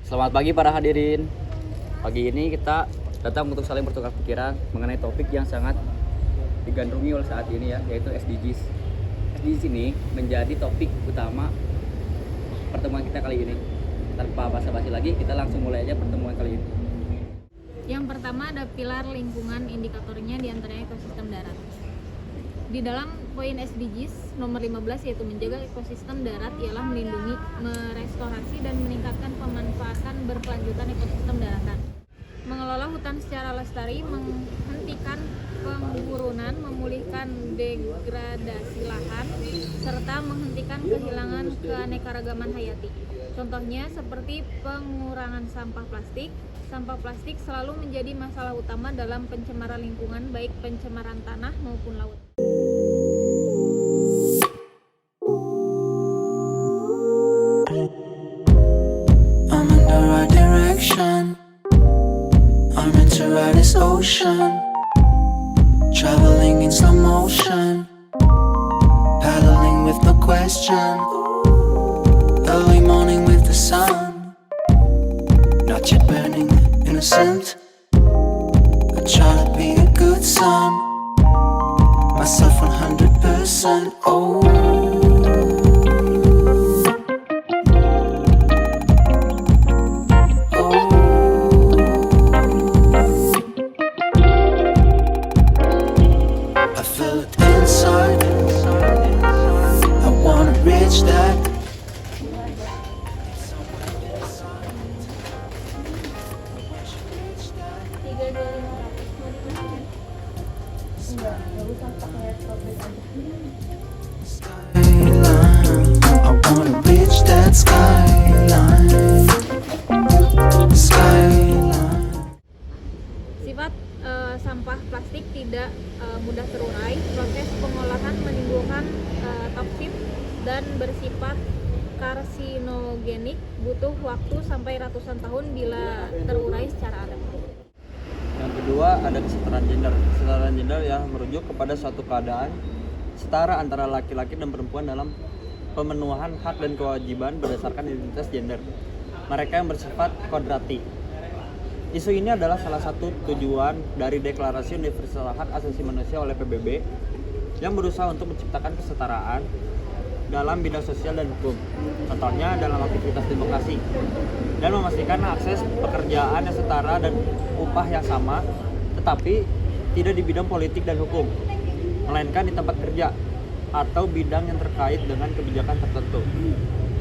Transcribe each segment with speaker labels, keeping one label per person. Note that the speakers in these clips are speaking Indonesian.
Speaker 1: Selamat pagi para hadirin. Pagi ini kita datang untuk saling bertukar pikiran mengenai topik yang sangat digandrungi oleh saat ini ya, yaitu SDGs. SDGs ini menjadi topik utama pertemuan kita kali ini. Tanpa basa-basi lagi, kita langsung mulai aja pertemuan kali ini.
Speaker 2: Yang pertama ada pilar lingkungan, indikatornya diantaranya ekosistem darat. Di dalam poin SDGs nomor 15 yaitu menjaga ekosistem darat ialah melindungi, merestorasi dan meningkatkan pemanfaatan berkelanjutan ekosistem daratan. Mengelola hutan secara lestari, menghentikan penggurunan, memulihkan degradasi lahan, serta menghentikan kehilangan keanekaragaman hayati. Contohnya seperti pengurangan sampah plastik. Sampah plastik selalu menjadi masalah utama dalam pencemaran lingkungan, baik pencemaran tanah maupun laut.
Speaker 3: I'm in the right direction. I'm meant to ride this ocean, traveling in slow motion, paddling with no question. Early morning with the sun, not yet burning, innocent. I try to be a good son, myself 100%. Oh, I feel it inside. I wanna reach that. I wanna reach that skyline. Skyline.
Speaker 2: Sifat sampah plastik tidak mudah terurai. Proses pengolahan menimbulkan toksin dan bersifat karsinogenik, butuh waktu sampai ratusan tahun bila terurai secara alami.
Speaker 4: Yang kedua ada kesetaraan gender. Kesetaraan gender ya merujuk kepada suatu keadaan setara antara laki-laki dan perempuan dalam pemenuhan hak dan kewajiban berdasarkan identitas gender. Mereka yang bersifat kodrati. Isu ini adalah salah satu tujuan dari Deklarasi Universal Hak Asasi Manusia oleh PBB yang berusaha untuk menciptakan kesetaraan dalam bidang sosial dan hukum. Contohnya dalam aktivitas demokrasi dan memastikan akses pekerjaan yang setara dan upah yang sama, tetapi tidak di bidang politik dan hukum, melainkan di tempat kerja atau bidang yang terkait dengan kebijakan tertentu.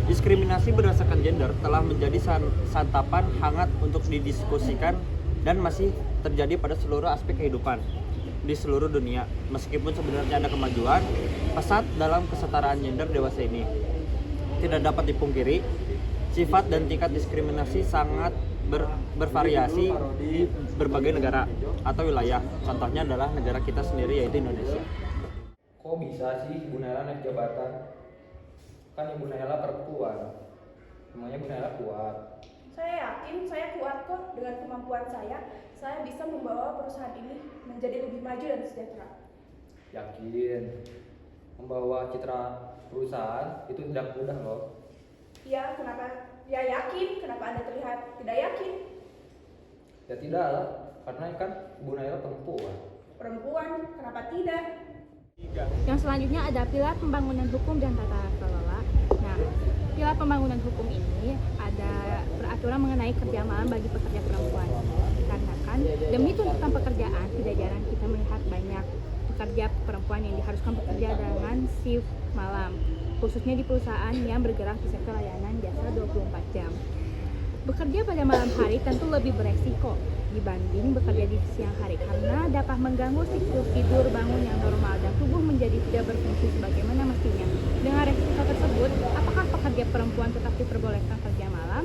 Speaker 4: Diskriminasi berdasarkan gender telah menjadi santapan hangat untuk didiskusikan dan masih terjadi pada seluruh aspek kehidupan di seluruh dunia. Meskipun sebenarnya ada kemajuan pesat dalam kesetaraan gender dewasa ini, tidak dapat dipungkiri sifat dan tingkat diskriminasi sangat bervariasi di berbagai negara atau wilayah. Contohnya adalah negara kita sendiri, yaitu Indonesia.
Speaker 5: Kok bisa sih Ibu Naila naik jabatan? Kan Ibu Naila perempuan, namanya Ibu Naila kuat.
Speaker 6: Saya yakin saya kuat kok. Dengan kemampuan saya bisa membawa perusahaan ini menjadi lebih maju dan sejahtera.
Speaker 5: Yakin membawa citra perusahaan itu tidak mudah loh.
Speaker 6: Ya, kenapa? Ya yakin, kenapa Anda terlihat tidak yakin?
Speaker 5: Ya tidak lah, karena kan Ibu Naila perempuan.
Speaker 6: Perempuan, kenapa tidak?
Speaker 2: Yang selanjutnya ada pilar pembangunan hukum dan tata kelola. Nah, pilar pembangunan hukum ini ada peraturan mengenai kerja malam bagi pekerja perempuan. Karena kan demi tuntutan pekerjaan tidak jarang kita melihat banyak pekerja perempuan yang diharuskan bekerja dengan shift malam, khususnya di perusahaan yang bergerak di sektor layanan jasa 24 jam. Bekerja pada malam hari tentu lebih beresiko dibanding bekerja di siang hari karena dapat mengganggu siklus tidur bangun yang normal dan tubuh menjadi tidak berfungsi sebagaimana mestinya. Dengan resiko tersebut, apakah pekerja perempuan tetap diperbolehkan kerja malam?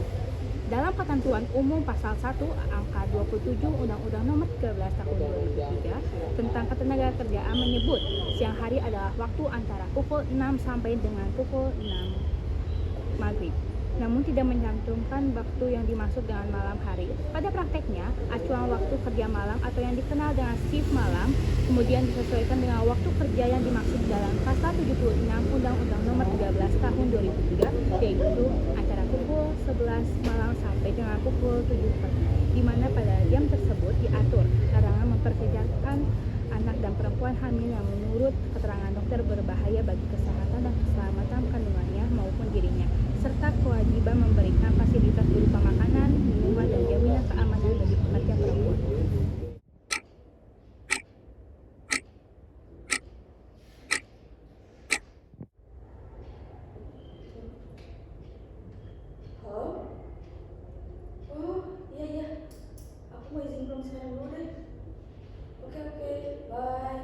Speaker 2: Dalam Ketentuan Umum Pasal 1 Angka 27 Undang-Undang Nomor 13 Tahun 2003 tentang Ketenagakerjaan menyebut siang hari adalah waktu antara pukul 6 sampai dengan pukul 6 maghrib. Namun tidak mencantumkan waktu yang dimaksud dengan malam hari. Pada prakteknya, acuan waktu kerja malam atau yang dikenal dengan shift malam kemudian disesuaikan dengan waktu kerja yang dimaksud dalam Pasal 76 Undang-Undang Nomor 13 Tahun 2003, yaitu antara pukul 11 malam sampai dengan pukul 7 pagi, di mana pada jam tersebut diatur larangan memperkerjakan anak dan perempuan hamil yang menurut keterangan dokter berbahaya bagi kesehatan dan keselamatan kandungannya maupun dirinya, serta kewajiban memberikan fasilitas berupa makanan, minuman, dan jaminan keamanan bagi pekerja perempuan.
Speaker 6: Halo? Oh, iya iya. Aku mau izin pulang sekarang dulu deh. Oke, bye.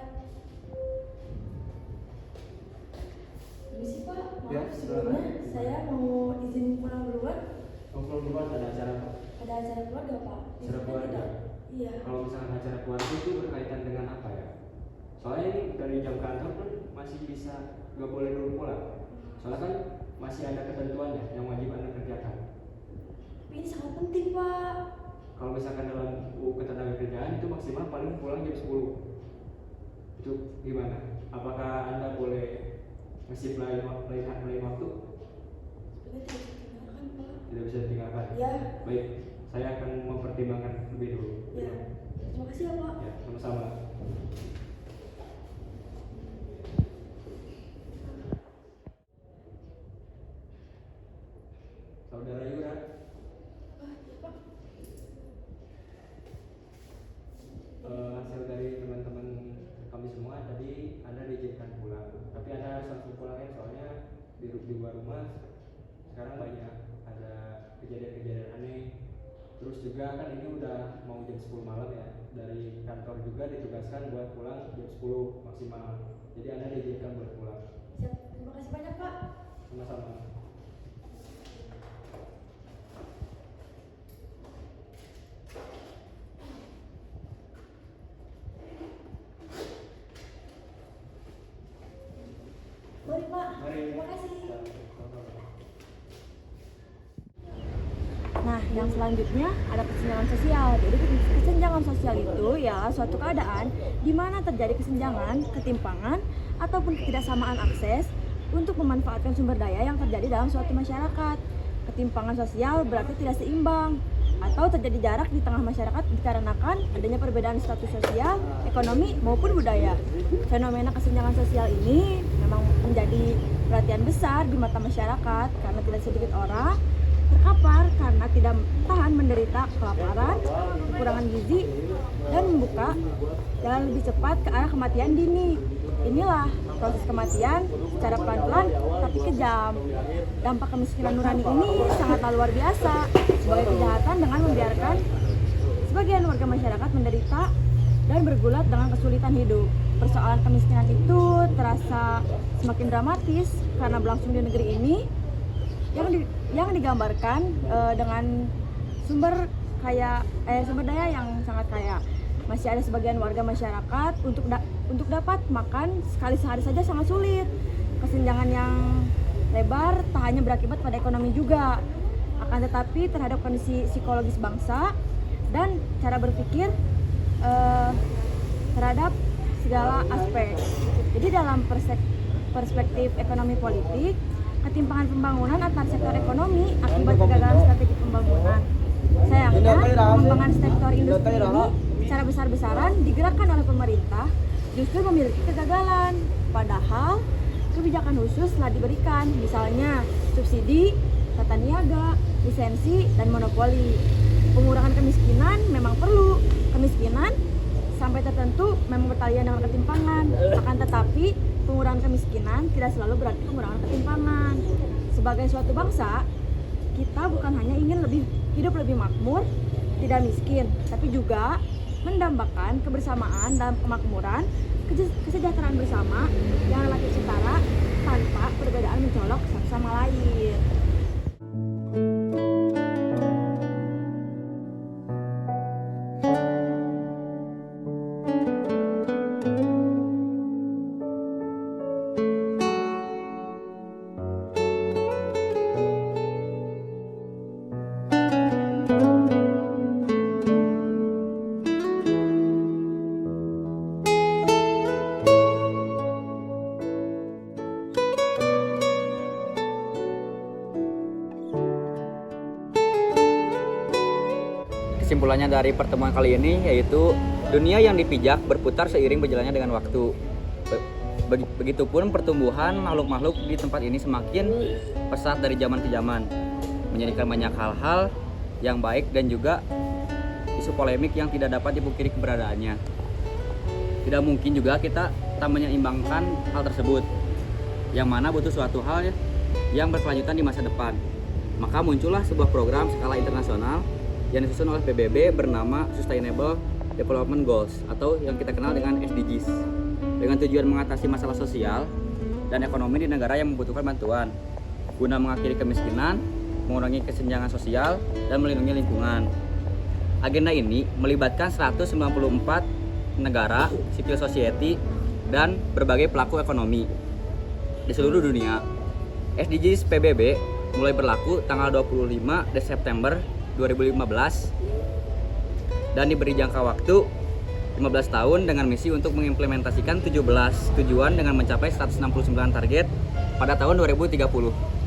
Speaker 6: Permisi Pak,
Speaker 4: Ya,
Speaker 6: maaf sebelumnya saya mau izin pulang duluan.
Speaker 4: Kalau duluan ada acara apa?
Speaker 6: Ada acara keluarga Pak.
Speaker 4: Acara keluarga?
Speaker 6: Iya.
Speaker 4: Kalau misalkan acara keluarga itu berkaitan dengan apa ya? Soalnya ini dari jam kantor pun masih bisa nggak boleh dulu pulang. Soalnya kan masih ada ketentuannya yang wajib Anda kerjakan.
Speaker 6: Tapi ini sangat penting Pak.
Speaker 4: Kalau misalkan dalam UU Ketenagakerjaan itu maksimal paling pulang jam 10. Itu gimana? Apakah Anda boleh ngasih lain waktu?
Speaker 6: Sebenarnya tidak bisa ditinggalkan Pak.
Speaker 4: Tidak bisa ditinggalkan.
Speaker 6: Ya.
Speaker 4: Baik, saya akan mempertimbangkan lebih dulu.
Speaker 6: Ya. Terima kasih ya Pak.
Speaker 4: Ya, sama-sama. Saudara Yura,
Speaker 6: Ah, ya Pak.
Speaker 4: hasil dari teman-teman kami semua tadi Anda diizinkan pulang, tapi Anda harus langsung pulang ya, soalnya di luar rumah sekarang banyak ada kejadian-kejadian aneh. Terus juga kan ini udah mau jam 10 malam ya, dari kantor juga ditugaskan buat pulang jam 10 maksimal, jadi Anda diizinkan buat pulang.
Speaker 6: Siap. Terima kasih banyak Pak.
Speaker 4: Sama-sama.
Speaker 6: Mari Pak.
Speaker 4: Mari.
Speaker 6: Terima kasih.
Speaker 7: Nah, yang selanjutnya ada kesenjangan sosial. Jadi kesenjangan sosial itu ya suatu keadaan di mana terjadi kesenjangan, ketimpangan, ataupun ketidaksamaan akses untuk memanfaatkan sumber daya yang terjadi dalam suatu masyarakat. Ketimpangan sosial berarti tidak seimbang atau terjadi jarak di tengah masyarakat dikarenakan adanya perbedaan status sosial, ekonomi, maupun budaya. Fenomena kesenjangan sosial ini memang menjadi perhatian besar di mata masyarakat karena tidak sedikit orang terkapar karena tidak tahan menderita kelaparan, kekurangan gizi, dan membuka jalan lebih cepat ke arah kematian dini. Inilah proses kematian secara pelan-pelan tapi kejam. Dampak kemiskinan nurani ini sangatlah luar biasa sebagai kejahatan dengan membiarkan sebagian warga masyarakat menderita dan bergulat dengan kesulitan hidup. Persoalan kemiskinan itu terasa semakin dramatis karena berlangsung di negeri ini yang digambarkan dengan sumber daya yang sangat kaya. Masih ada sebagian warga masyarakat untuk dapat makan sekali sehari saja sangat sulit. Kesenjangan yang lebar tak hanya berakibat pada ekonomi juga, akan tetapi terhadap kondisi psikologis bangsa dan cara berpikir terhadap segala aspek. Jadi dalam perspektif ekonomi politik, ketimpangan pembangunan antar sektor ekonomi akibat kegagalan strategi pembangunan. Sayangnya, pengembangan sektor industri ini secara besar-besaran digerakkan oleh pemerintah justru memiliki kegagalan. Padahal kebijakan khusus telah diberikan, misalnya subsidi, tata niaga, lisensi, dan monopoli. Pengurangan kemiskinan memang perlu. Kemiskinan sampai tertentu memang bertalian dengan ketimpangan. Akan tetapi pengurangan kemiskinan tidak selalu berarti pengurangan ketimpangan. Sebagai suatu bangsa, kita bukan hanya ingin hidup lebih makmur, tidak miskin, tapi juga mendambakan kebersamaan dalam kemakmuran, kesejahteraan bersama yang relatif setara tanpa perbedaan mencolok satu sama lain.
Speaker 1: kesimpulannya dari pertemuan kali ini yaitu dunia yang dipijak berputar seiring berjalannya dengan waktu. Begitupun pertumbuhan makhluk-makhluk di tempat ini semakin pesat dari zaman ke zaman, menjadikan banyak hal-hal yang baik dan juga isu polemik yang tidak dapat dipungkiri keberadaannya. Tidak mungkin juga kita tak menyeimbangkan hal tersebut, yang mana butuh suatu hal yang berkelanjutan di masa depan. Maka muncullah sebuah program skala internasional yang disusun oleh PBB bernama Sustainable Development Goals atau yang kita kenal dengan SDGs, dengan tujuan mengatasi masalah sosial dan ekonomi di negara yang membutuhkan bantuan guna mengakhiri kemiskinan, mengurangi kesenjangan sosial, dan melindungi lingkungan. Agenda ini melibatkan 194 negara, civil society, dan berbagai pelaku ekonomi di seluruh dunia. SDGs PBB mulai berlaku tanggal 25 September 2015 dan diberi jangka waktu 15 tahun dengan misi untuk mengimplementasikan 17 tujuan dengan mencapai 169 target pada tahun 2030.